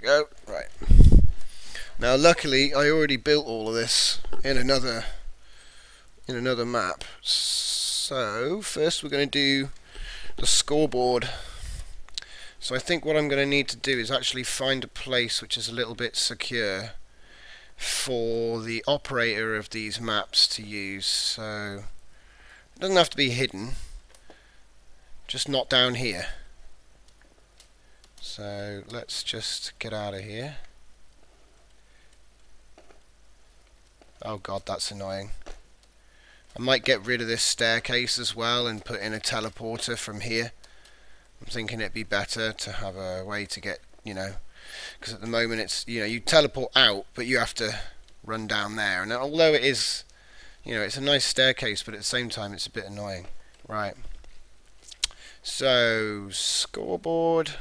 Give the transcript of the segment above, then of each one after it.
go. Right. Now, luckily, I already built all of this in another map. So first, we're going to do the scoreboard. So I think what I'm going to need to do is actually find a place which is a little bit secure for the operator of these maps to use. So it doesn't have to be hidden, just not down here. So let's just get out of here. Oh god, that's annoying. I might get rid of this staircase as well and put in a teleporter from here. I'm thinking it'd be better to have a way to get, because at the moment it's, you teleport out, but you have to run down there. And although it is, it's a nice staircase, but at the same time it's a bit annoying. Right. So, scoreboard.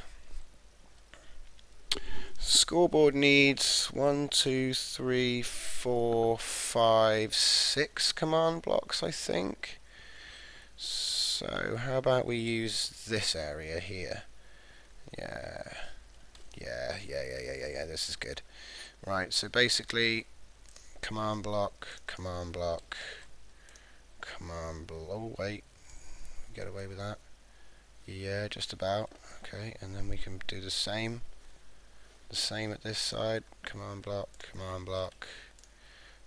Scoreboard needs 1, 2, 3, 4, 5, 6 command blocks, I think. So how about we use this area here? Yeah, this is good. Right, so basically command block, command block, command block. Oh wait, get away with that. Yeah, just about. Okay, and then we can do the same at this side. Command block, command block,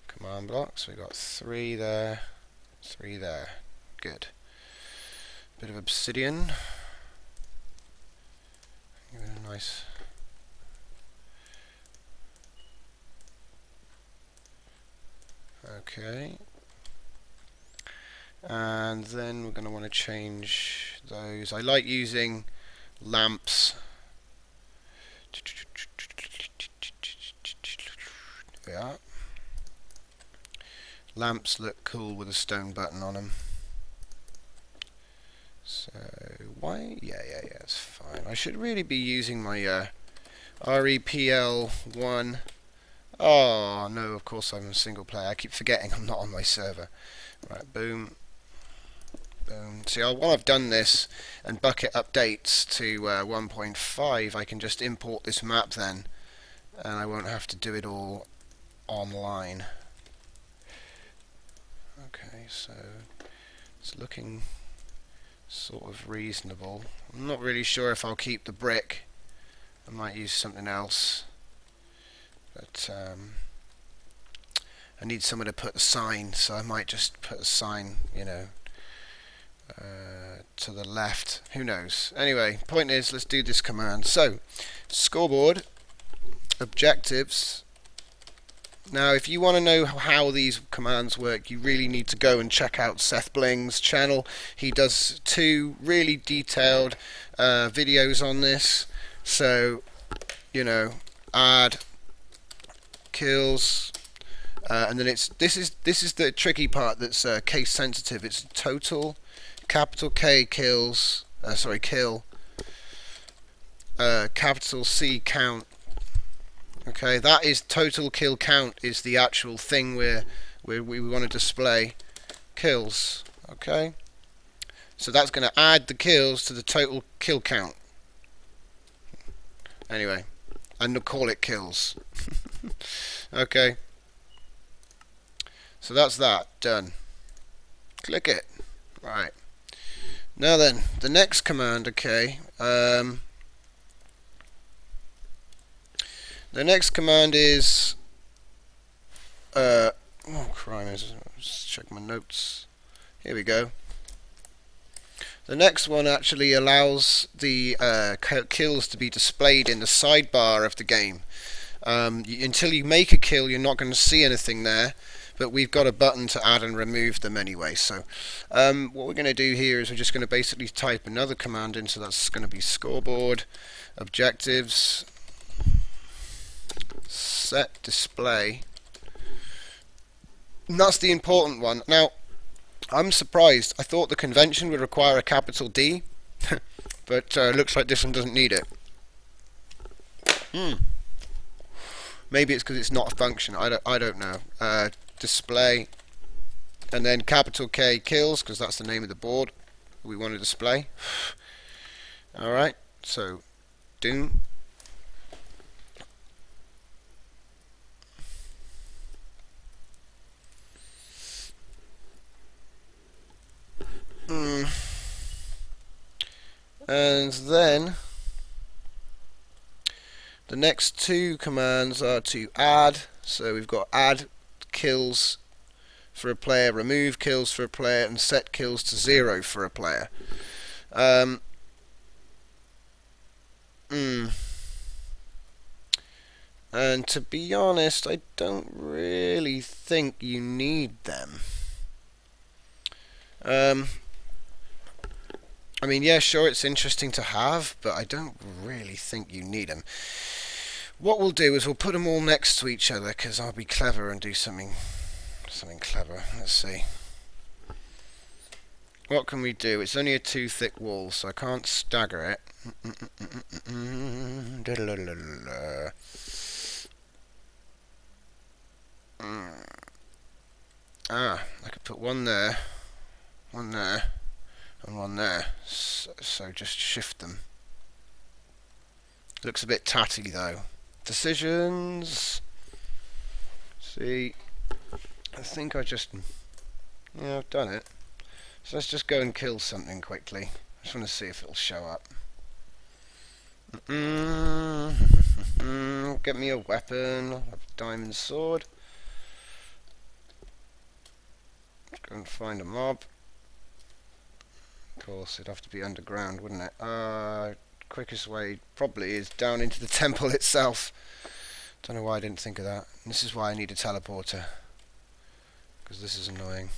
command block. So we got 3 there, 3 there. Good. Bit of obsidian. Give it a nice. Okay. And then we're going to want to change those. I like using lamps. There we are. Lamps look cool with a stone button on them. So why? Yeah, it's fine. I should really be using my REPL1. Oh no, of course I'm a single player. I keep forgetting I'm not on my server. Right, boom, boom. See, while I've done this and Bucket updates to 1.5, I can just import this map then, and I won't have to do it all online. Okay, so it's looking sort of reasonable. I'm not really sure if I'll keep the brick. I might use something else, but I need somewhere to put the sign, so I might just put a sign, to the left. Who knows? Anyway, point is, let's do this command. So, scoreboard, objectives. Now, if you want to know how these commands work, you really need to go and check out Seth Bling's channel. He does 2 really detailed videos on this. So, add kills, and then this is the tricky part that's case sensitive. It's total, capital K kills. Kill. Capital C count. Okay, that is total kill count, is the actual thing we want to display. Kills. Okay, so that's going to add the kills to the total kill count. Anyway, and we'll call it kills. Okay, so that's that done. Click it. Right. Now then, the next command. Okay. The next command is oh crime, let's check my notes. Here we go. The next one actually allows the kills to be displayed in the sidebar of the game. Until you make a kill, you're not going to see anything there, but we've got a button to add and remove them anyway. So what we're going to do here is we're just going to basically type another command in, so that's going to be scoreboard, objectives, set display, and that's the important one. Now, I'm surprised. I thought the convention would require a capital D, but looks like this one doesn't need it. Maybe it's because it's not a function. I don't know. Display, and then capital K kills, because that's the name of the board we want to display. All right. So, doom. And then the next two commands are to add. So we've got add kills for a player, remove kills for a player, and set kills to 0 for a player. Um, And to be honest, I don't really think you need them. I mean, yeah, sure, it's interesting to have, but I don't really think you need them. What we'll do is we'll put them all next to each other, because I'll be clever and do something clever. Let's see. What can we do? It's only a 2 thick wall, so I can't stagger it. I could put one there, and one there. So just shift them. Looks a bit tatty though. Decisions. See, I think I just, yeah, I've done it. So let's just go and kill something quickly. I just want to see if it'll show up. Get me a weapon. I'll have a diamond sword. Let's go and find a mob. Of course, it'd have to be underground, wouldn't it? Quickest way probably is down into the temple itself. Don't know why I didn't think of that. And this is why I need a teleporter, because this is annoying.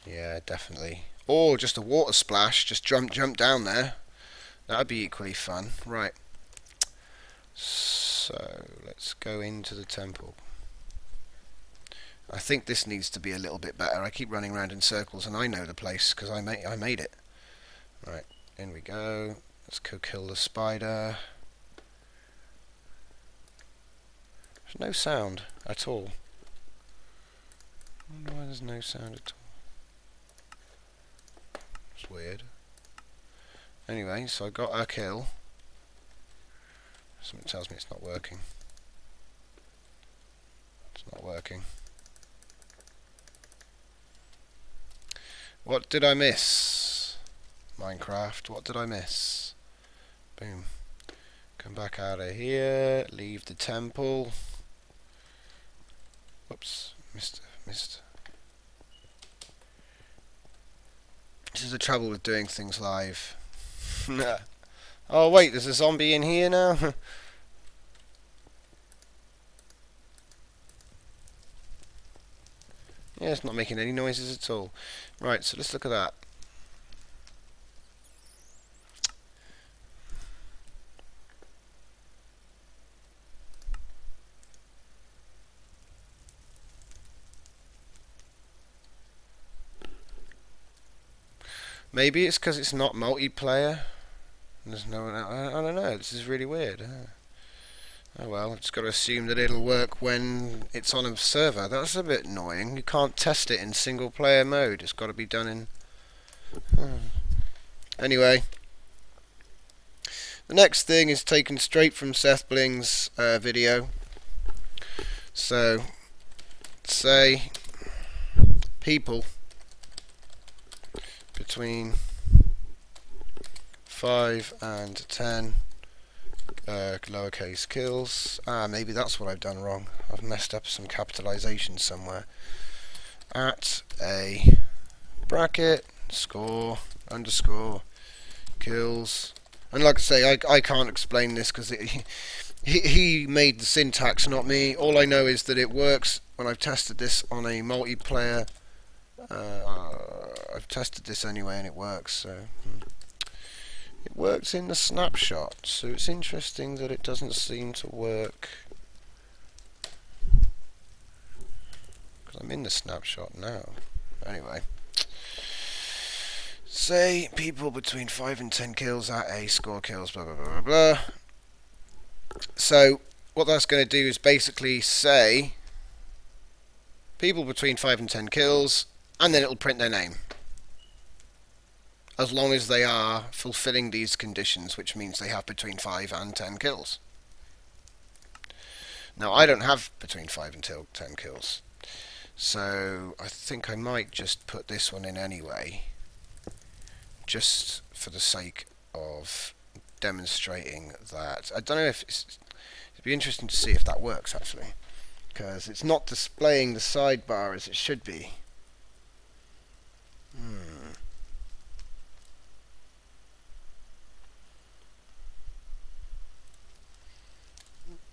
Yeah, definitely. Or just a water splash. Just jump down there. That'd be equally fun. Right. So let's go into the temple. I think this needs to be a little bit better. I keep running around in circles, and I know the place because I made it. Right, in we go. Let's go kill the spider. There's no sound at all. I wonder why there's no sound at all. It's weird. Anyway, so I got a kill. Something tells me it's not working. It's not working. What did I miss? Minecraft, what did I miss? Boom. Come back out of here, leave the temple. Whoops, missed. This is the trouble with doing things live. Oh wait, there's a zombie in here now? Yeah, it's not making any noises at all. Right, so let's look at that. Maybe it's because it's not multiplayer. There's no one. I don't know. This is really weird. Oh well, I've just got to assume that it'll work when it's on a server. That's a bit annoying. You can't test it in single player mode. It's got to be done in... Anyway, the next thing is taken straight from Seth Bling's video. So, say people between 5 and 10 lowercase kills. Maybe that's what I've done wrong. I've messed up some capitalization somewhere. At a bracket, score, underscore, kills. And like I say, I can't explain this because he made the syntax, not me. All I know is that it works when I've tested this on a multiplayer. I've tested this anyway and it works. So it works in the snapshot, so it's interesting that it doesn't seem to work, because I'm in the snapshot now. Anyway, say people between 5 and 10 kills at a score kills, blah blah blah blah blah. So what that's going to do is basically say people between 5 and 10 kills, and then it'll print their name, as long as they are fulfilling these conditions, which means they have between 5 and 10 kills. Now, I don't have between 5 and 10 kills, so I think I might just put this one in anyway, just for the sake of demonstrating that. I don't know if it'd be interesting to see if that works actually, because it's not displaying the sidebar as it should be.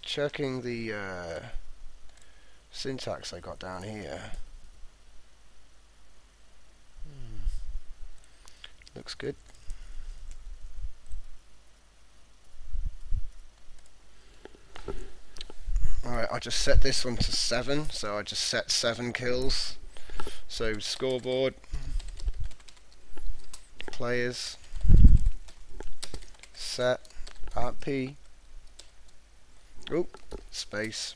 Checking the syntax I got down here. Looks good. Alright, I just set this one to 7, so I just set 7 kills. So scoreboard, players, set, at P, space,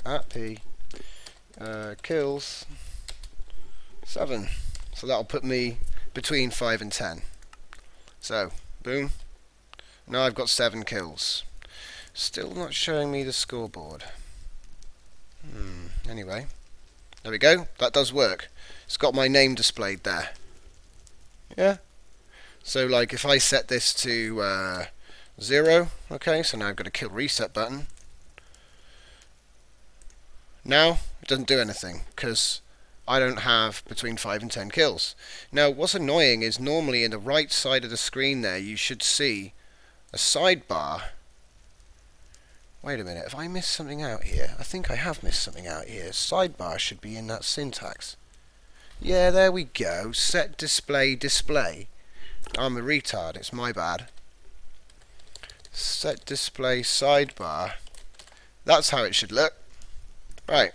at P, kills, 7. So that'll put me between 5 and 10. So, boom. Now I've got 7 kills. Still not showing me the scoreboard. Anyway, there we go. That does work. It's got my name displayed there. Yeah. So like if I set this to 0, okay, so now I've got a kill reset button. Now it doesn't do anything because I don't have between 5 and 10 kills. Now what's annoying is normally in the right side of the screen there you should see a sidebar. Wait a minute, have I missed something out here? I think I have missed something out here. Sidebar should be in that syntax. Yeah, there we go. Set display display. I'm a retard, it's my bad. Set display sidebar. That's how it should look. Right.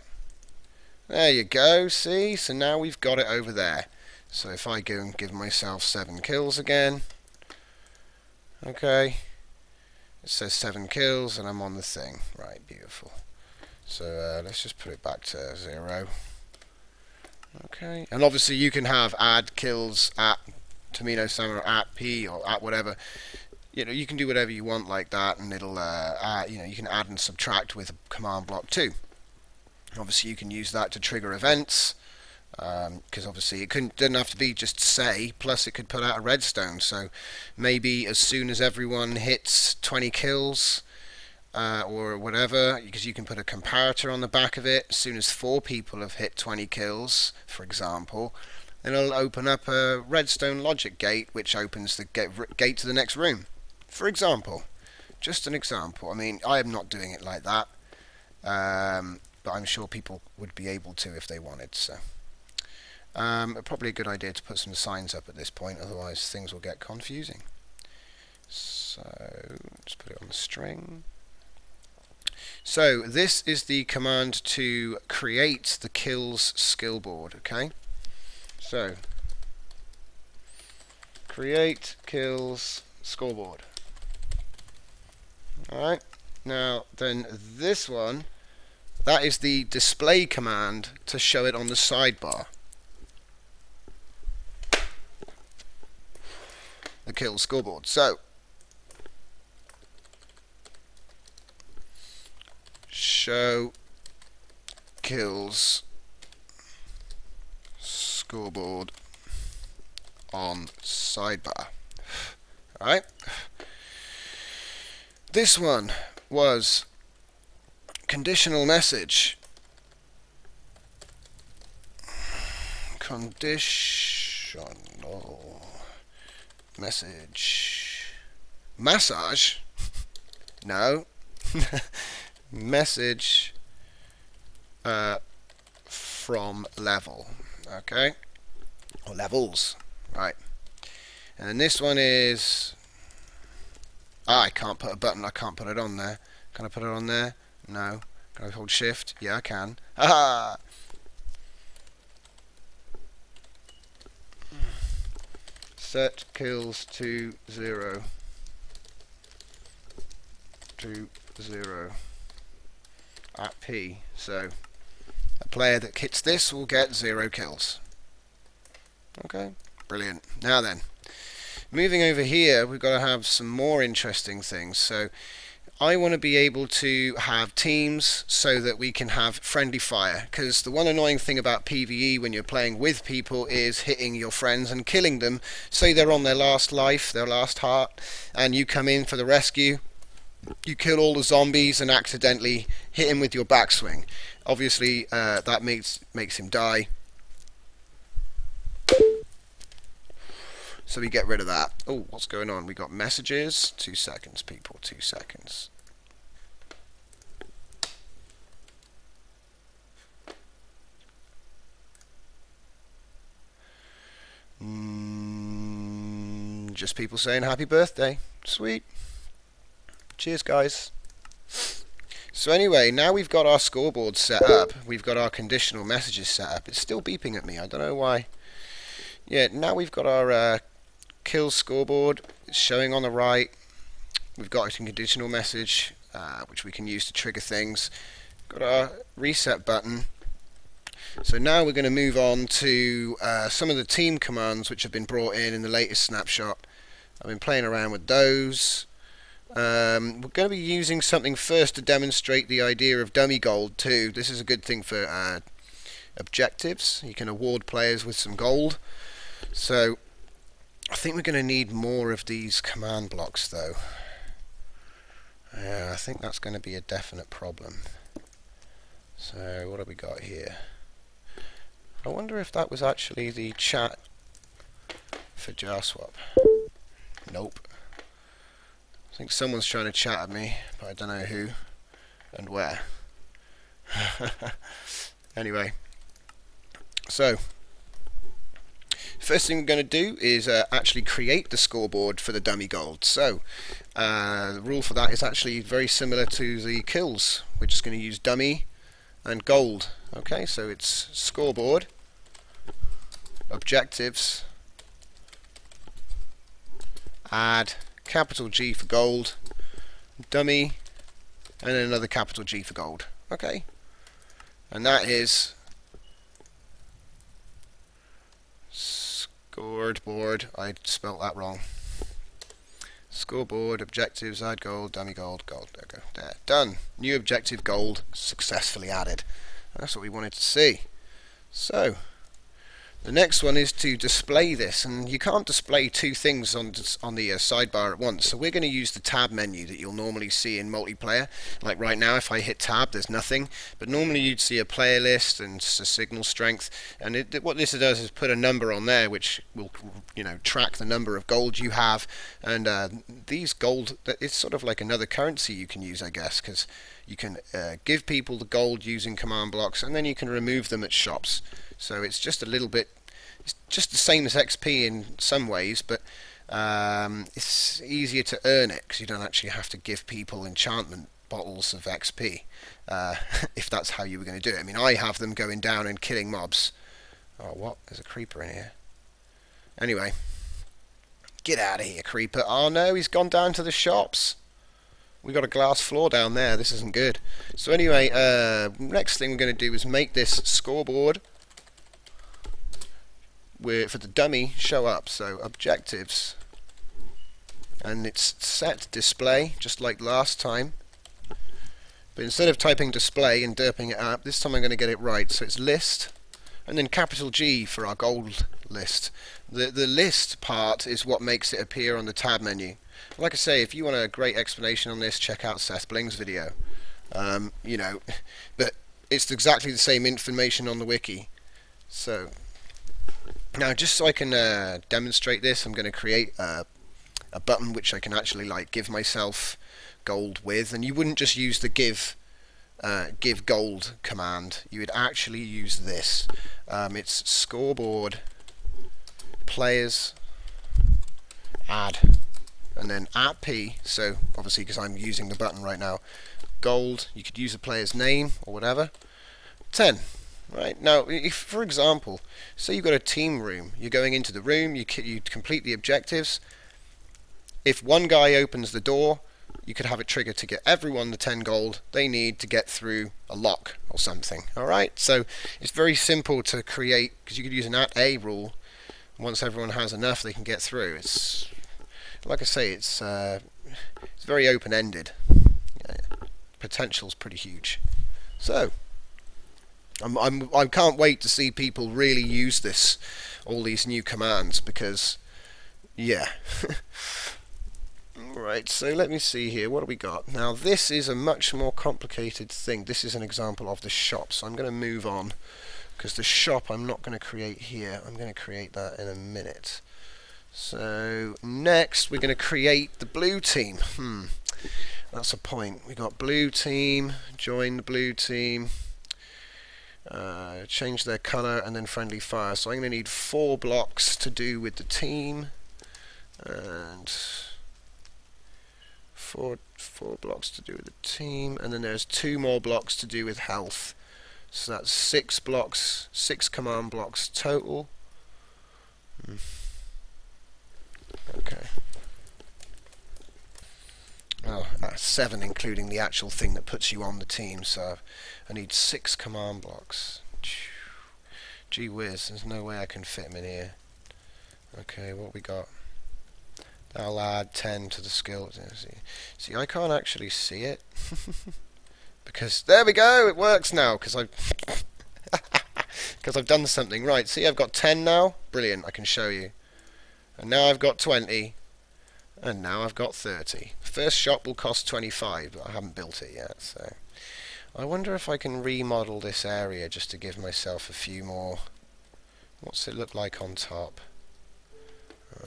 There you go, see? So now we've got it over there. So if I go and give myself 7 kills again. Okay. It says 7 kills and I'm on the thing. Right, beautiful. So let's just put it back to 0. Okay. And obviously you can have add kills at Tomino Summer or at P or at whatever. You know, you can do whatever you want like that, and it'll you know, you can add and subtract with a command block too. Obviously you can use that to trigger events, because obviously it didn't have to be just say, plus it could put out a redstone. So maybe as soon as everyone hits 20 kills or whatever, because you can put a comparator on the back of it, as soon as 4 people have hit 20 kills, for example, then it'll open up a redstone logic gate which opens the gate to the next room, for example. Just an example. I mean, I am not doing it like that, but I'm sure people would be able to if they wanted. So probably a good idea to put some signs up at this point, otherwise things will get confusing. So let's put it on the string. So this is the command to create the kills skill board. Okay, so create kills scoreboard. Alright, now then this one, that is the display command to show it on the sidebar. The kill scoreboard. So show kills scoreboard on sidebar. Alright. This one was conditional message. Conditional message. Massage? No. Message from level. Okay. Or levels. Right. And then this one is... I can't put a button. I can't put it on there. Can I put it on there? No. Can I hold shift? Yeah, I can. Haha! Set kills to 0. To 0. At P. So, a player that hits this will get 0 kills. Okay, brilliant. Now then, moving over here, we've got to have some more interesting things. So, I want to be able to have teams so that we can have friendly fire, because the one annoying thing about PvE when you're playing with people is hitting your friends and killing them. Say they're on their last life, their last heart, and you come in for the rescue, you kill all the zombies and accidentally hit him with your backswing. Obviously that makes him die, so we get rid of that. Oh, what's going on? We got messages. 2 seconds, people, 2 seconds. Just people saying happy birthday. Sweet. Cheers, guys. So anyway, now we've got our scoreboard set up. We've got our conditional messages set up. It's still beeping at me. I don't know why. Yeah, now we've got our kill scoreboard. It's showing on the right. We've got a conditional message, which we can use to trigger things. Got our reset button. So now we're going to move on to some of the team commands which have been brought in the latest snapshot. I've been playing around with those. We're going to be using something first to demonstrate the idea of dummy gold too. This is a good thing for objectives. You can award players with some gold. So I think we're going to need more of these command blocks though. I think that's going to be a definite problem. So what have we got here? I wonder if that was actually the chat for Jarswap. Nope. I think someone's trying to chat at me, but I don't know who and where. Anyway, so first thing we're going to do is actually create the scoreboard for the dummy gold. So the rule for that is actually very similar to the kills. We're just going to use dummy and gold. Okay, so it's scoreboard, objectives, add capital G for gold, dummy, and then another capital G for gold. Okay, and that is scoreboard. I spelt that wrong. Scoreboard, objectives, add gold, dummy gold, gold. There we go. There, done. New objective gold successfully added. That's what we wanted to see. So the next one is to display this, and you can't display two things on the sidebar at once, so we're going to use the tab menu that you'll normally see in multiplayer. Like right now, if I hit tab, there's nothing, but normally you'd see a player list and a signal strength, and what this does is put a number on there which will, track the number of gold you have, and these gold, it's sort of like another currency you can use, I guess, because you can give people the gold using command blocks, and then you can remove them at shops. So it's just a little bit, it's just the same as XP in some ways, but it's easier to earn it because you don't actually have to give people enchantment bottles of XP, if that's how you were going to do it. I mean, I have them going down and killing mobs. Oh, what? There's a creeper in here. Anyway, get out of here, creeper. Oh no, he's gone down to the shops. We got a glass floor down there. This isn't good. So anyway, next thing we're going to do is make this scoreboard for the dummy show up. So objectives, and it's set display just like last time, but instead of typing display and derping it up, this time I'm going to get it right. So it's list, and then capital G for our gold list. The list part is what makes it appear on the tab menu. Like I say, if you want a great explanation on this, check out Seth Bling's video. But it's exactly the same information on the wiki. So now, just so I can demonstrate this, I'm going to create a button which I can actually give myself gold with. And you wouldn't just use the give gold command. You would actually use this. It's scoreboard players add, and then at P, so obviously because I'm using the button right now, gold, you could use a player's name or whatever, 10. Right, now if, for example, say you've got a team room, you're going into the room, you complete the objectives. If one guy opens the door, you could have it triggered to get everyone the 10 gold they need to get through a lock or something. Alright, so it's very simple to create, because you could use an at A rule. Once everyone has enough, they can get through. It's, like I say, it's very open-ended. potential's pretty huge. So I can't wait to see people really use this, all these new commands, because yeah. Right, so let me see here, what do we got? Now this is a much more complicated thing. This is an example of the shop, so I'm going to move on, because the shop I'm not going to create here. I'm going to create that in a minute. So next we're going to create the blue team. That's a point. We got blue team, join the blue team, change their color, and then friendly fire. So I'm going to need 4 blocks to do with the team, and four blocks to do with the team, and then there's 2 more blocks to do with health. So that's 6 blocks, 6 command blocks total. Okay. Oh, that's 7 including the actual thing that puts you on the team, so I need 6 command blocks. Gee whiz, there's no way I can fit them in here. Okay, what we got? I'll add 10 to the skill. See, I can't actually see it. Because, there we go, it works now, because I've done something. Right, see, I've got 10 now. Brilliant, I can show you. And now I've got 20. And now I've got 30. First shop will cost 25, but I haven't built it yet, so... I wonder if I can remodel this area just to give myself a few more... What's it look like on top?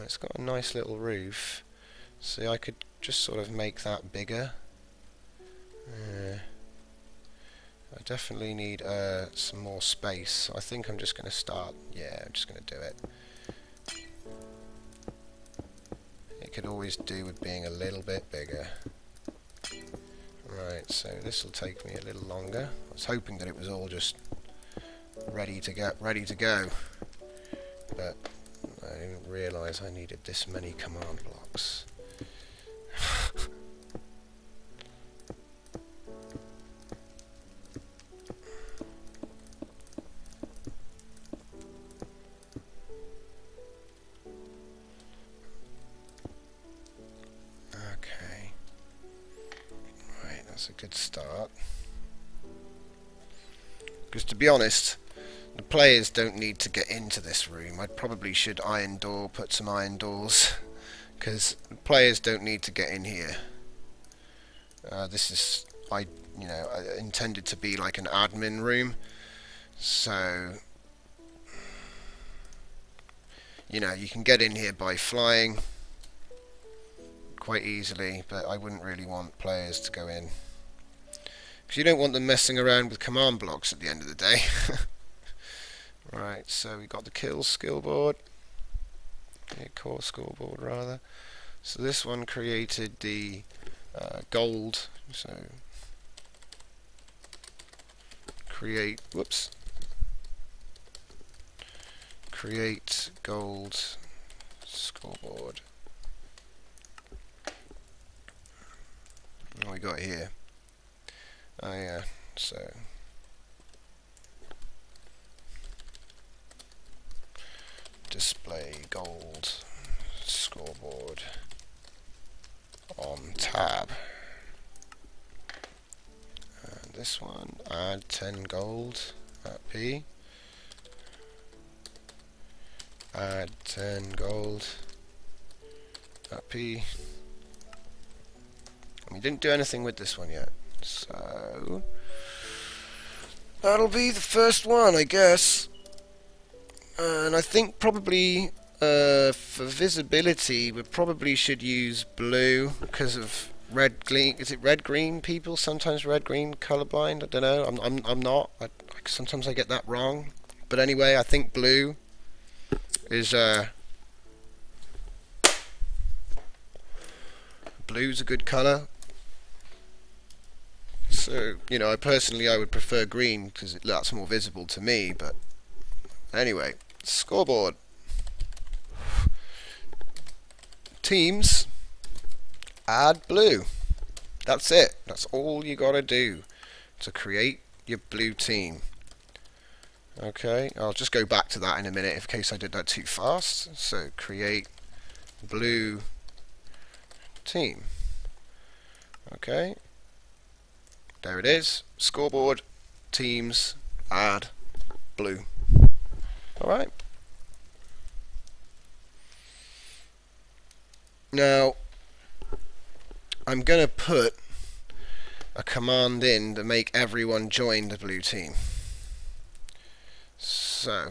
It's got a nice little roof. See, I could just sort of make that bigger. I definitely need some more space. I think I'm just going to start... Yeah, I'm just going to do it. It could always do with being a little bit bigger. Right, so this will take me a little longer. I was hoping that it was all just ready to go, but I didn't realise I needed this many command blocks. Okay. Right, that's a good start. Because to be honest, the players don't need to get into this room. I probably should put some iron doors, because the players don't need to get in here. This is, intended to be like an admin room, so you can get in here by flying quite easily, but I wouldn't really want players to go in, because you don't want them messing around with command blocks at the end of the day. Right, so we got the kills skill board, core scoreboard rather. So this one created the gold. So create gold scoreboard. What we got here? Oh yeah, so display gold scoreboard on tab. And this one, add 10 gold at P. Add 10 gold at P. And we didn't do anything with this one yet, so that'll be the first one, I guess. And I think probably for visibility we probably should use blue because of red green. Is it red green people? Sometimes red green colorblind. I don't know. I'm not. Sometimes I get that wrong. But anyway, I think blue is blue's a good color. So I personally would prefer green because that's more visible to me. But anyway. Scoreboard. Teams. Add blue. That's it. That's all you gotta do to create your blue team. Okay, I'll just go back to that in a minute in case I did that too fast. So create blue team. Okay. There it is. Scoreboard, teams, add, blue. Alright. Now, I'm going to put a command in to make everyone join the blue team. So,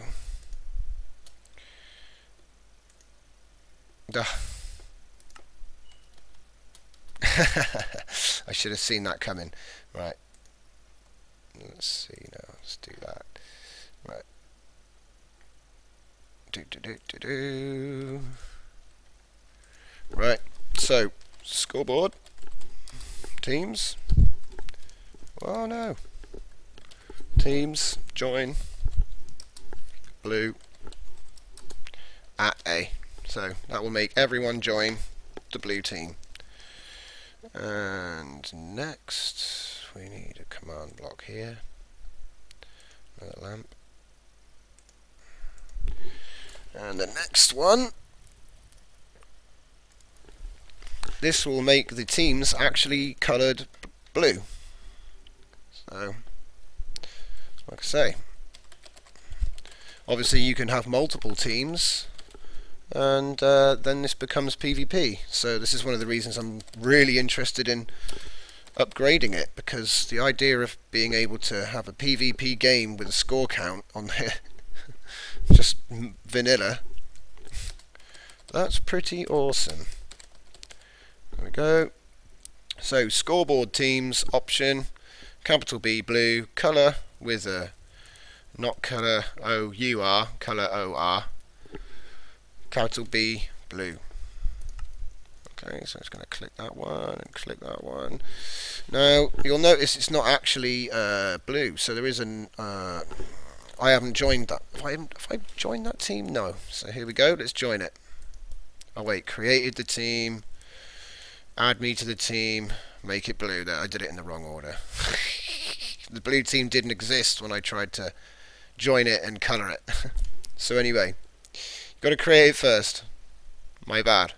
I should have seen that coming. Right. Let's see now. Let's do that. Right. Right. So, scoreboard. Teams. Oh no. Teams. Join. Blue. At A. So, that will make everyone join the blue team. And next, we need a command block here. Another lamp. And the next one, this will make the teams actually coloured blue. So, like I say, obviously you can have multiple teams, and then this becomes PvP. So this is one of the reasons I'm really interested in upgrading it, because the idea of being able to have a PvP game with a score count on there, just vanilla, that's pretty awesome. There we go. So scoreboard teams option, capital B blue, colour with a not colour O-U-R, colour O-R, capital B blue. Okay, so it's going to click that one and click that one. Now you'll notice it's not actually blue, so there is an I haven't joined that. Have I joined that team? No. So here we go. Let's join it. Oh wait, created the team. Add me to the team. Make it blue. There, I did it in the wrong order. The blue team didn't exist when I tried to join it and colour it. So anyway, you've got to create it first. My bad.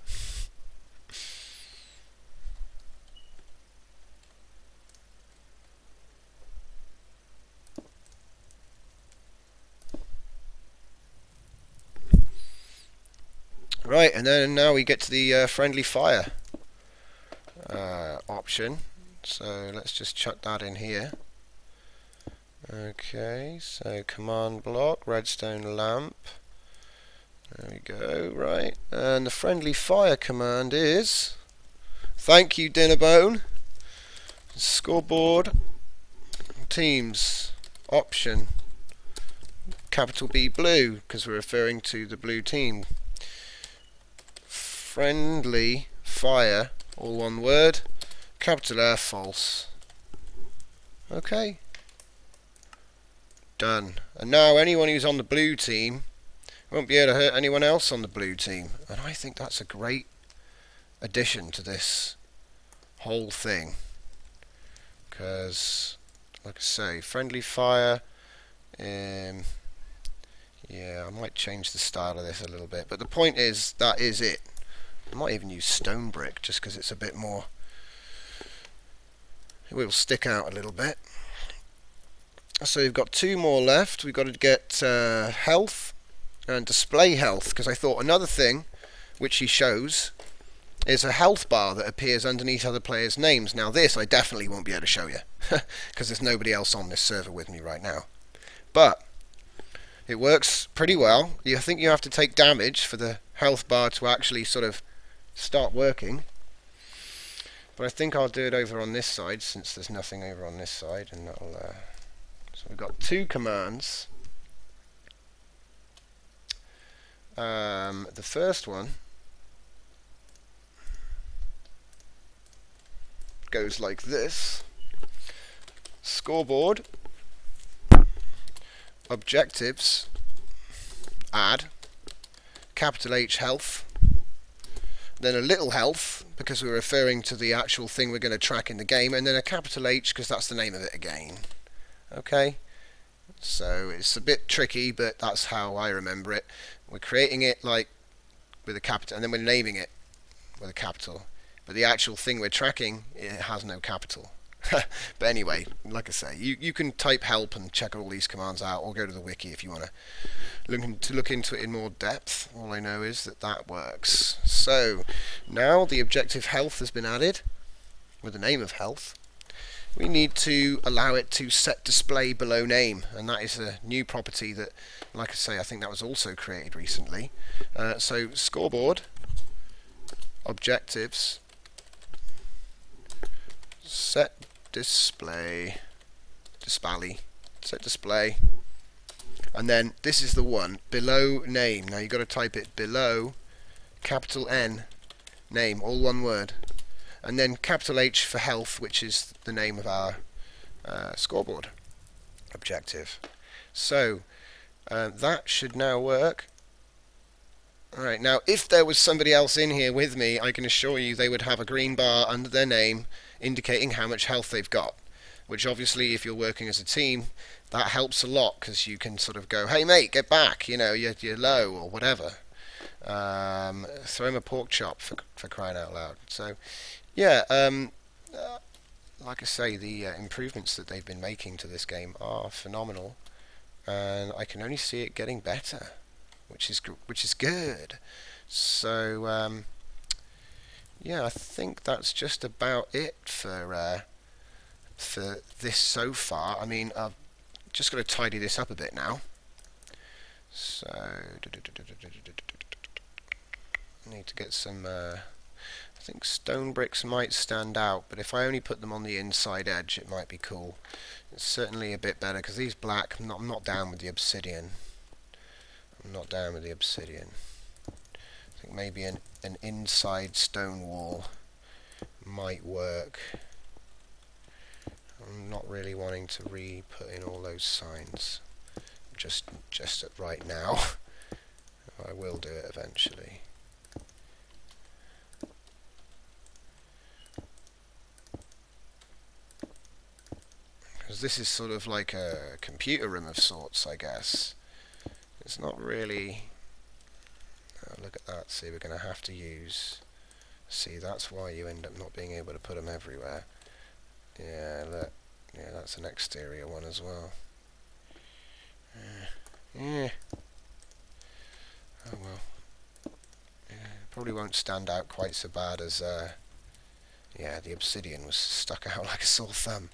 Right, and then now we get to the friendly fire option. So let's just chuck that in here. Okay, so command block, redstone lamp. There we go, right. And the friendly fire command is, thank you Dinnerbone, scoreboard, teams, option, capital B blue, because we're referring to the blue team. Friendly fire, all one word, capital F, false. Okay. Done. And now anyone who's on the blue team won't be able to hurt anyone else on the blue team. And I think that's a great addition to this whole thing. Because, like I say, friendly fire, yeah, I might change the style of this a little bit. But the point is, that is it. I might even use stone brick just because it's a bit more, it will stick out a little bit. So we've got two more left. We've got to get health and display health, because I thought another thing which he shows is a health bar that appears underneath other players' names. Now this I definitely won't be able to show you because there's nobody else on this server with me right now. But it works pretty well. I think you have to take damage for the health bar to actually sort of start working. But I think I'll do it over on this side, since there's nothing over on this side, and that'll so we've got two commands. The first one goes like this: scoreboard, objectives, add, capital H health, then a little health because we're referring to the actual thing we're going to track in the game, and then a capital H because that's the name of it again. Okay, so it's a bit tricky, but that's how I remember it. We're creating it like with a capital, and then we're naming it with a capital, but the actual thing we're tracking, it has no capital. But anyway, like I say, you can type help and check all these commands out, or go to the wiki if you want to look into it in more depth. All I know is that that works. So now the objective health has been added with the name of health. We need to allow it to set display below name, and that is a new property that, like I say, I think that was also created recently. So scoreboard objectives set display set display, and then this is the one below name. Now you've got to type it below capital N name, all one word, and then capital H for health, which is the name of our scoreboard objective. So that should now work. Alright, now if there was somebody else in here with me, I can assure you they would have a green bar under their name indicating how much health they've got, which obviously if you're working as a team, that helps a lot, because you can sort of go, hey mate, get back, you know, you're low or whatever. Throw him a pork chop for crying out loud. So yeah, like I say, the improvements that they've been making to this game are phenomenal, and I can only see it getting better, which is good. So yeah, I think that's just about it for this so far. I mean, I've just got to tidy this up a bit now. So I need to get some. I think stone bricks might stand out, but if I only put them on the inside edge, it might be cool. It's certainly a bit better, because these black, I'm not down with the obsidian. I'm not down with the obsidian. I think maybe an inside stone wall might work. I'm not really wanting to re-put in all those signs just right now. I will do it eventually. Because this is sort of like a computer room of sorts, I guess. It's not really... Oh, look at that. See, we're going to have to use... See, that's why you end up not being able to put them everywhere. Yeah, look. Yeah, that's an exterior one as well. Yeah. Oh well. Yeah, probably won't stand out quite so bad as... yeah, the obsidian was stuck out like a sore thumb.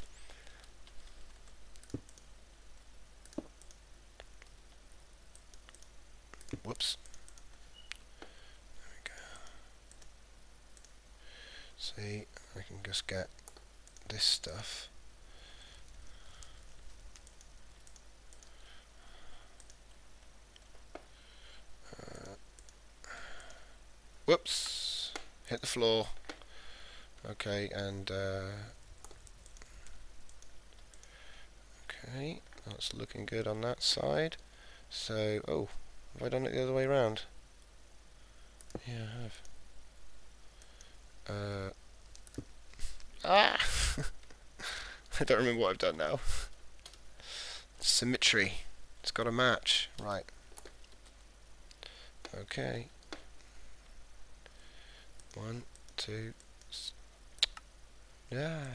Whoops. There we go. See, I can just get this stuff. Whoops. Hit the floor. Okay, and okay, that's looking good on that side. So, oh, have I done it the other way around? Yeah, I have. I don't remember what I've done now. Symmetry. It's got to match. Right. Okay. 1, 2,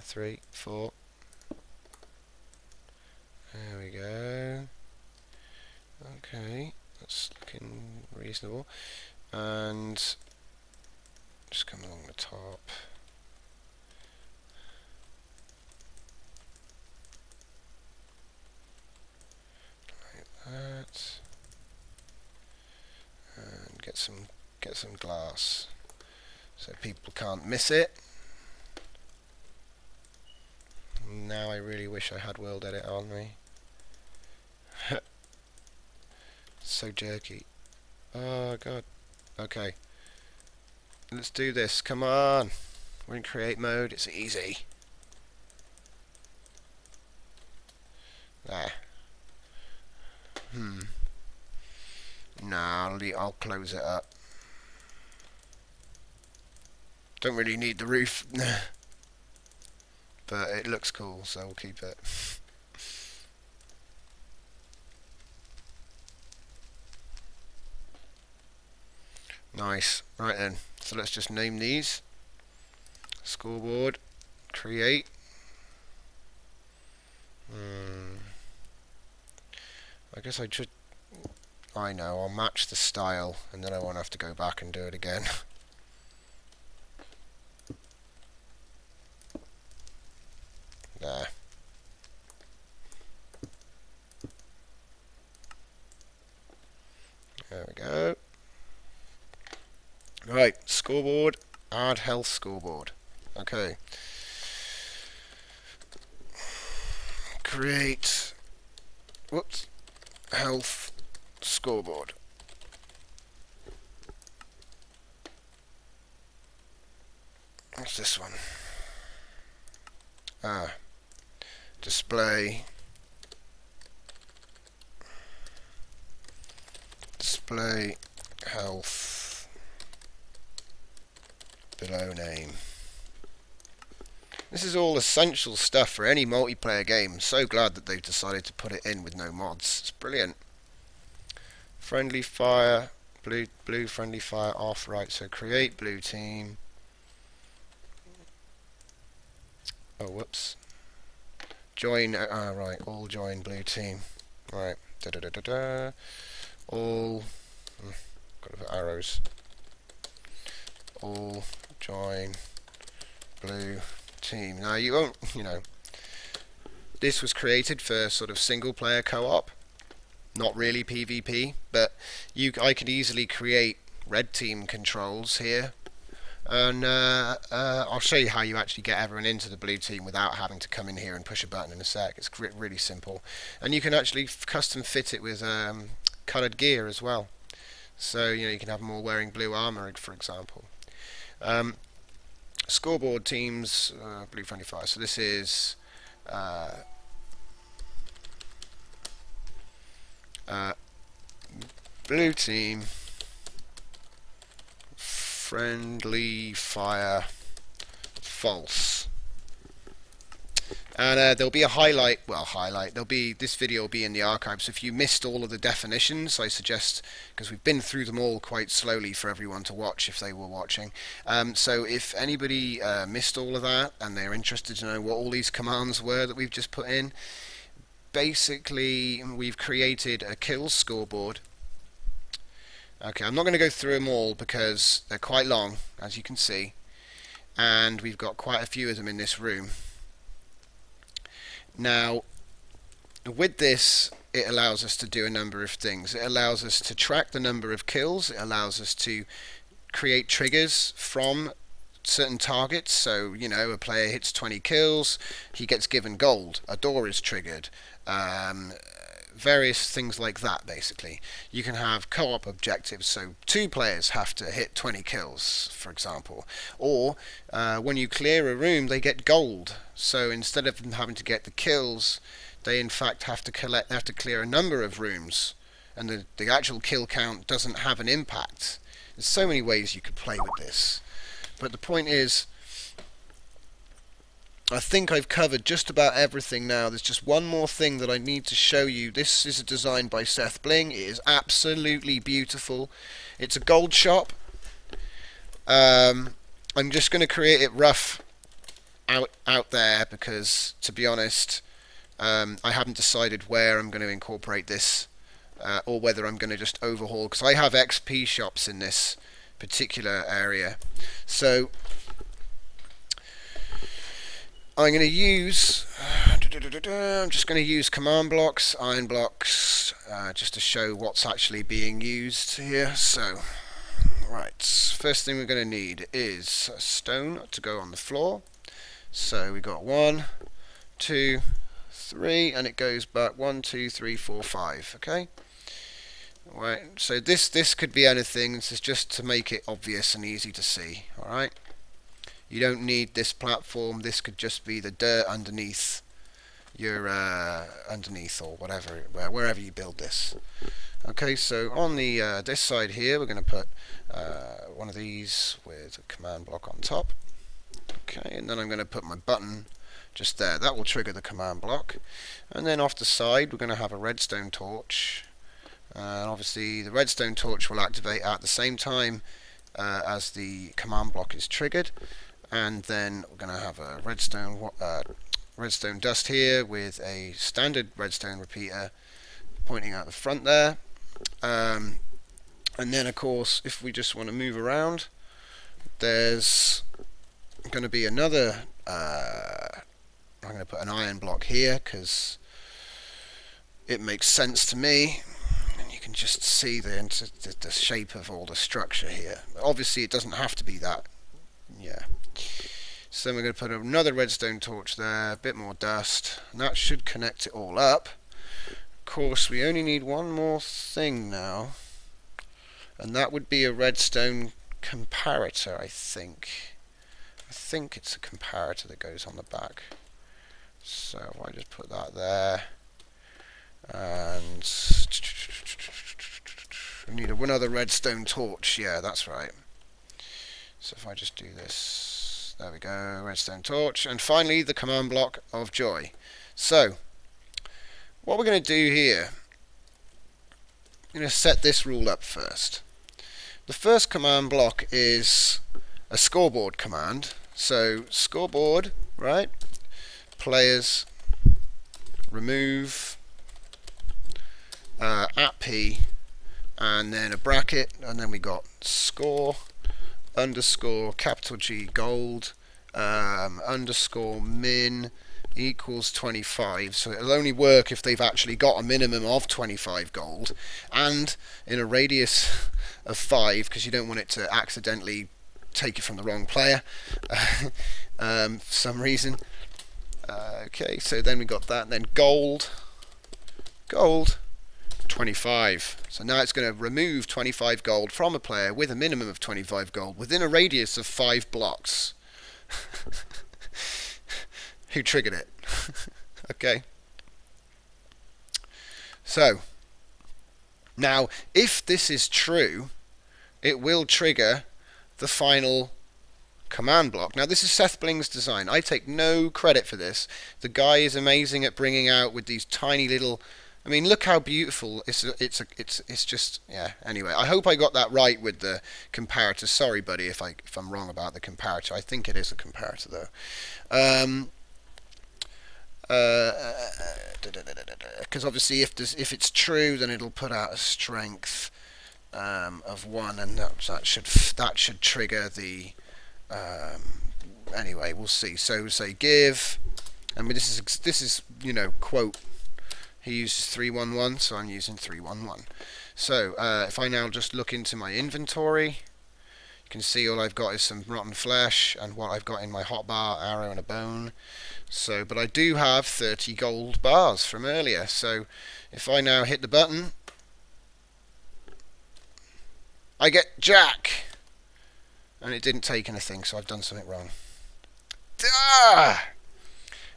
3, 4. There we go. Okay, that's looking reasonable. And just come along the top. Like that. And get some glass so people can't miss it. Now I really wish I had World Edit on me. So jerky. Oh god. Okay. Let's do this. Come on. We're in create mode. It's easy. There. Nah, I'll close it up. Don't really need the roof. But it looks cool, so we'll keep it. Nice. Right then. So let's just name these. Scoreboard. Create. I guess I should. I know, I'll match the style and then I won't have to go back and do it again. There. There we go. Right, scoreboard, add health scoreboard. Okay. Create, whoops, health scoreboard. What's this one? Display health below name. This is all essential stuff for any multiplayer game. So glad that they've decided to put it in with no mods. It's brilliant. Friendly fire, blue friendly fire off, right, so create blue team. Oh, whoops. Join, right, all join blue team. Right, all, got to put arrows. All join blue team. Now you won't, this was created for sort of single player co-op, not really PvP, but I could easily create red team controls here. And I'll show you how you actually get everyone into the blue team without having to come in here and push a button in a sec. It's really simple. And you can actually custom fit it with coloured gear as well. So, you can have them all wearing blue armour, for example. Scoreboard teams, blue friendly fire. So this is blue team. Friendly fire false, and there'll be a highlight. This video will be in the archives. So if you missed all of the definitions, I suggest, because we've been through them all quite slowly for everyone to watch if they were watching. So if anybody missed all of that and they're interested to know what all these commands were that we've just put in, basically we've created a kills scoreboard. Okay, I'm not going to go through them all because they're quite long, as you can see, and we've got quite a few of them in this room. Now, with this, it allows us to do a number of things. It allows us to track the number of kills. It allows us to create triggers from certain targets. So, a player hits 20 kills, he gets given gold. A door is triggered. Various things like that. Basically, you can have co-op objectives, so 2 players have to hit 20 kills, for example, or when you clear a room they get gold. So instead of them having to get the kills, they in fact have to clear a number of rooms, and the actual kill count doesn't have an impact. There's so many ways you could play with this, but the point is, I think I've covered just about everything now. There's just one more thing that I need to show you. This is a design by Seth Bling. It is absolutely beautiful. It's a gold shop. I'm just going to create it rough out there because, to be honest, I haven't decided where I'm going to incorporate this or whether I'm going to just overhaul, because I have XP shops in this particular area. So I'm going to use, I'm just going to use command blocks, iron blocks, just to show what's actually being used here. So, right, first thing we're going to need is a stone to go on the floor. So we got 1, 2, 3, and it goes back 1, 2, 3, 4, 5. Okay. Right. So this could be anything. This is just to make it obvious and easy to see. All right. You don't need this platform. This could just be the dirt underneath your underneath or whatever, wherever you build this. Okay, so on the this side here, we're going to put one of these with a command block on top. Okay, and then I'm going to put my button just there. That will trigger the command block. And then off the side, we're going to have a redstone torch. And obviously, the redstone torch will activate at the same time as the command block is triggered. And then we're going to have a redstone dust here with a standard redstone repeater pointing out the front there. And then of course, if we just want to move around, there's going to be another I'm going to put an iron block here because it makes sense to me, and you can just see the shape of all the structure here. Obviously it doesn't have to be that. Yeah. So we're going to put another redstone torch there, a bit more dust, and that should connect it all up. Of course, we only need one more thing now, and that would be a redstone comparator, I think. I think it's a comparator that goes on the back. So if I just put that there, and we need another redstone torch. Yeah, that's right. So if I just do this, there we go, redstone torch, and finally the command block of joy. So what we're going to do here, I'm going to set this rule up first. The first command block is a scoreboard command. So scoreboard, right? Players remove at P, and then a bracket, and then we got score underscore capital G gold underscore min equals 25. So it'll only work if they've actually got a minimum of 25 gold and in a radius of 5, because you don't want it to accidentally take it from the wrong player for some reason. Okay, so then we got that, and then gold 25. So now it's going to remove 25 gold from a player with a minimum of 25 gold within a radius of 5 blocks. Who triggered it? Okay. So now if this is true, it will trigger the final command block. Now this is Seth Bling's design. I take no credit for this. The guy is amazing at bringing out with these tiny little, I mean, look how beautiful it's just, yeah. Anyway, I hope I got that right with the comparator. Sorry buddy if I'm wrong about the comparator. I think it is a comparator though. Because obviously if it's true, then it'll put out a strength of 1, and that should trigger the anyway, we'll see. So say give, I mean this is you know, quote, he uses 311, so I'm using 311. So if I now just look into my inventory, you can see all I've got is some rotten flesh and what I've got in my hotbar, arrow and a bone. So, but I do have 30 gold bars from earlier. So if I now hit the button, I get Jack, and it didn't take anything, so I've done something wrong. Ah!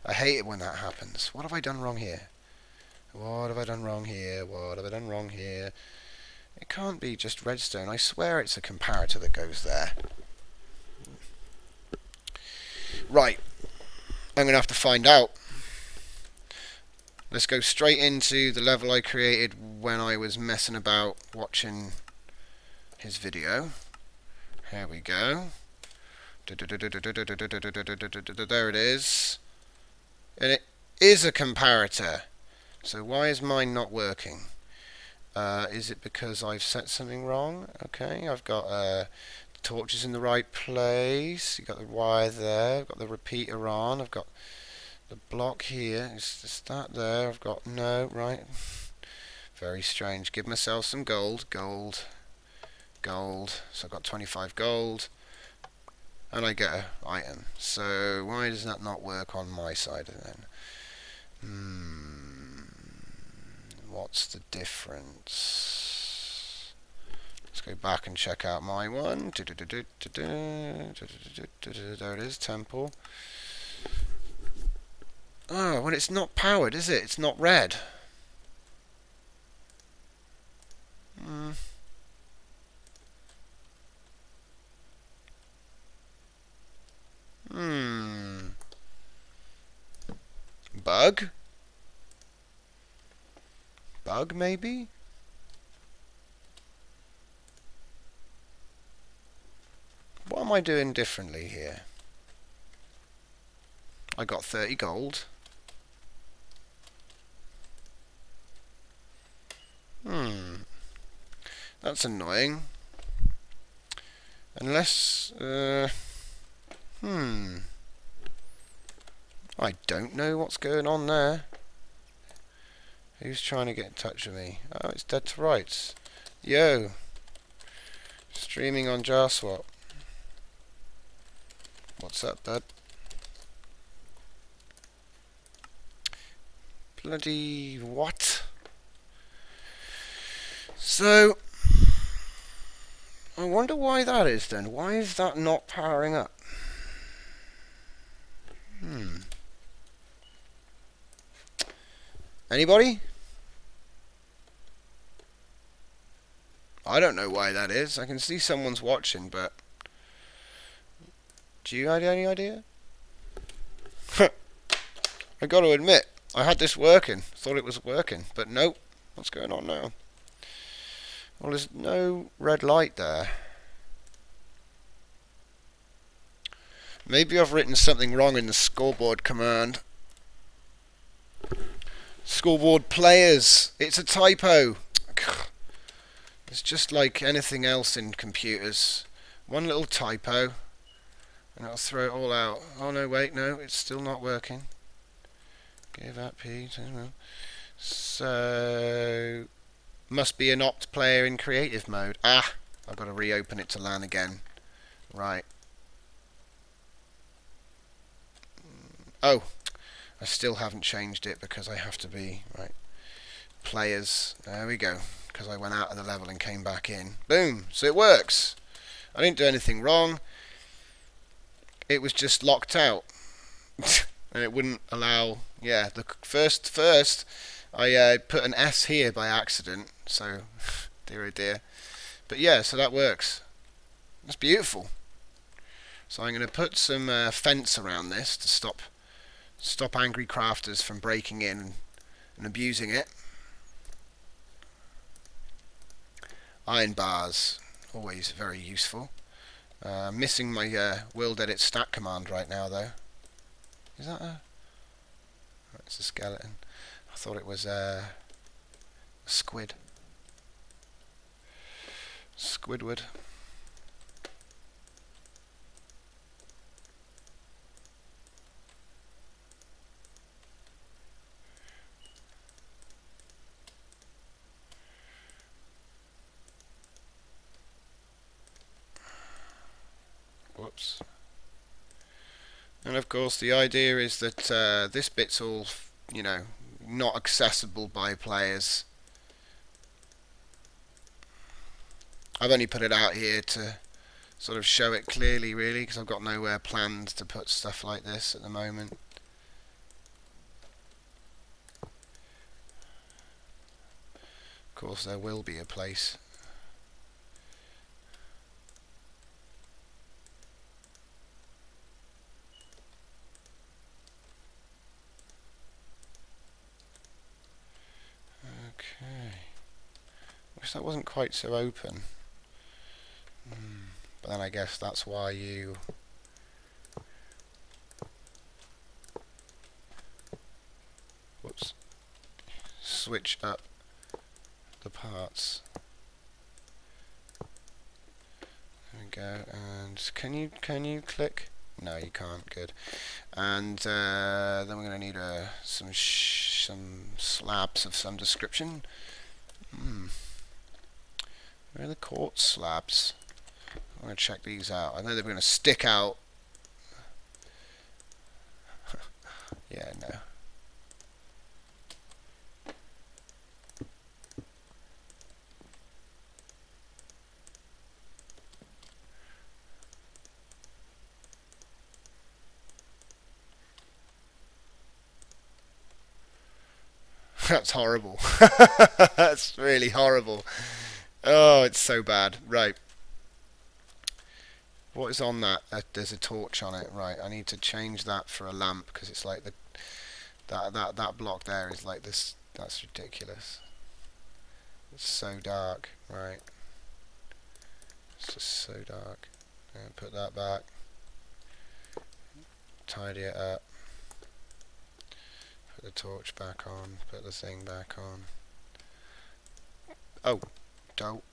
I hate it when that happens. What have I done wrong here? What have I done wrong here? What have I done wrong here? It can't be just redstone. I swear it's a comparator that goes there. Right. I'm going to have to find out. Let's go straight into the level I created when I was messing about watching his video. Here we go. There it is. And it is a comparator. So why is mine not working? Is it because I've set something wrong? Okay, I've got the torches in the right place. You've got the wire there. I've got the repeater on. I've got the block here. Is that there? I've got no, right. Very strange. Give myself some gold. Gold. So I've got 25 gold. And I get an item. So why does that not work on my side then? What's the difference? Let's go back and check out my one. There it is, temple. Oh, well, it's not powered, is it? It's not red. Bug? Bug, maybe? What am I doing differently here? I got 30 gold. That's annoying. Unless, I don't know what's going on there. Who's trying to get in touch with me? Oh, it's Dead to Rights. Yo. Streaming on Jarswap. What's up, bud? Bloody what? So, I wonder why that is then. Why is that not powering up? Anybody? I don't know why that is. I can see someone's watching, but do you have any idea? I got to admit, I had this working. Thought it was working, but nope. What's going on now? Well, there's no red light there. Maybe I've written something wrong in the scoreboard command. Scoreboard players. It's a typo. It's just like anything else in computers. One little typo, and it'll throw it all out. Oh no, wait, no, it's still not working. Give that P. So, must be an opt player in creative mode. Ah, I've got to reopen it to LAN again. Right. Oh, I still haven't changed it because I have to be, right. Players, there we go. Because I went out of the level and came back in. Boom, so it works. I didn't do anything wrong. It was just locked out. And it wouldn't allow, yeah, the first I put an S here by accident, so dear oh dear. But yeah, so that works. That's beautiful. So I'm going to put some fence around this to stop angry crafters from breaking in and abusing it. Iron bars, always very useful. Missing my world edit stat command right now though. Is that a... It's a skeleton. I thought it was a squid. Squidward. Whoops. And of course the idea is that this bit's all, you know, not accessible by players. I've only put it out here to sort of show it clearly really, because I've got nowhere planned to put stuff like this at the moment. Of course there will be a place. Okay. Wish that wasn't quite so open. But then I guess that's why you... Whoops. Switch up the parts. There we go. And can you click? No, you can't. Good. And then we're going to need some slabs of some description. Where are the quartz slabs? I'm going to check these out. I know they're going to stick out. Yeah, no. That's horrible. That's really horrible. Oh, it's so bad. Right. What is on that? There's a torch on it. Right. I need to change that for a lamp because it's like that block there is like this. That's ridiculous. It's so dark. Right. It's just so dark. And put that back. Tidy it up. Put the torch back on. Put the thing back on. Oh, don't.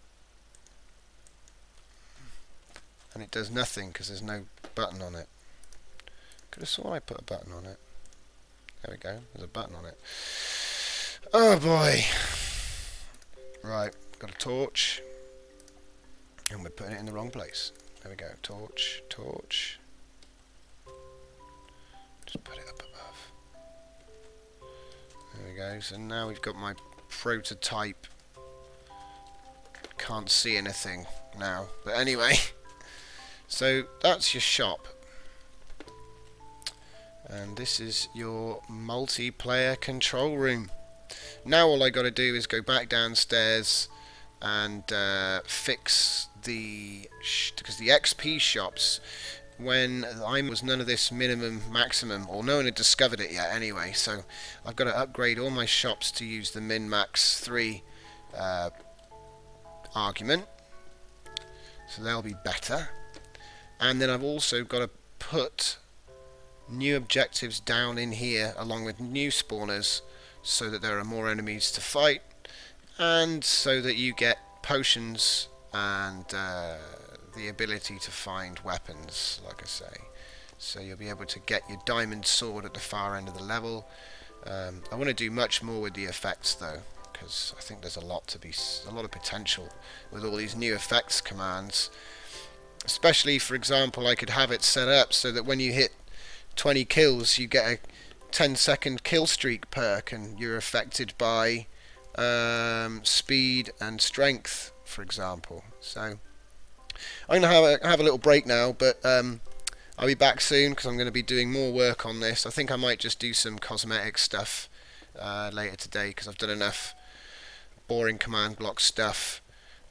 and it does nothing because there's no button on it. Could have sworn I put a button on it. There we go, there's a button on it. Oh boy. Right, got a torch, and we're putting it in the wrong place. There we go, torch, torch. Just put it up above. There we go, so now we've got my prototype. Can't see anything now, but anyway. So that's your shop. And this is your multiplayer control room. Now all I got to do is go back downstairs and fix the because the XP shops, when I was none of this minimum maximum, or no one had discovered it yet anyway, so I've got to upgrade all my shops to use the min max 3 argument, so they'll be better. And then I've also got to put new objectives down in here along with new spawners, so that there are more enemies to fight, and so that you get potions and the ability to find weapons, like I say. So you'll be able to get your diamond sword at the far end of the level. I want to do much more with the effects though, because I think there's a lot of potential with all these new effects commands. Especially, for example, I could have it set up so that when you hit 20 kills you get a 10-second kill streak perk, and you're affected by speed and strength, for example. So I'm going to have a little break now, but I'll be back soon because I'm going to be doing more work on this. I think I might just do some cosmetic stuff later today because I've done enough boring command block stuff.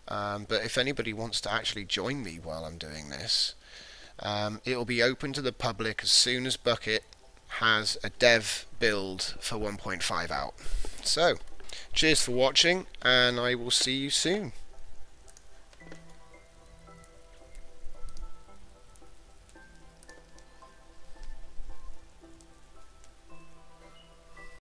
But if anybody wants to actually join me while I'm doing this, it will be open to the public as soon as Bucket has a dev build for 1.5 out. So, cheers for watching, and I will see you soon.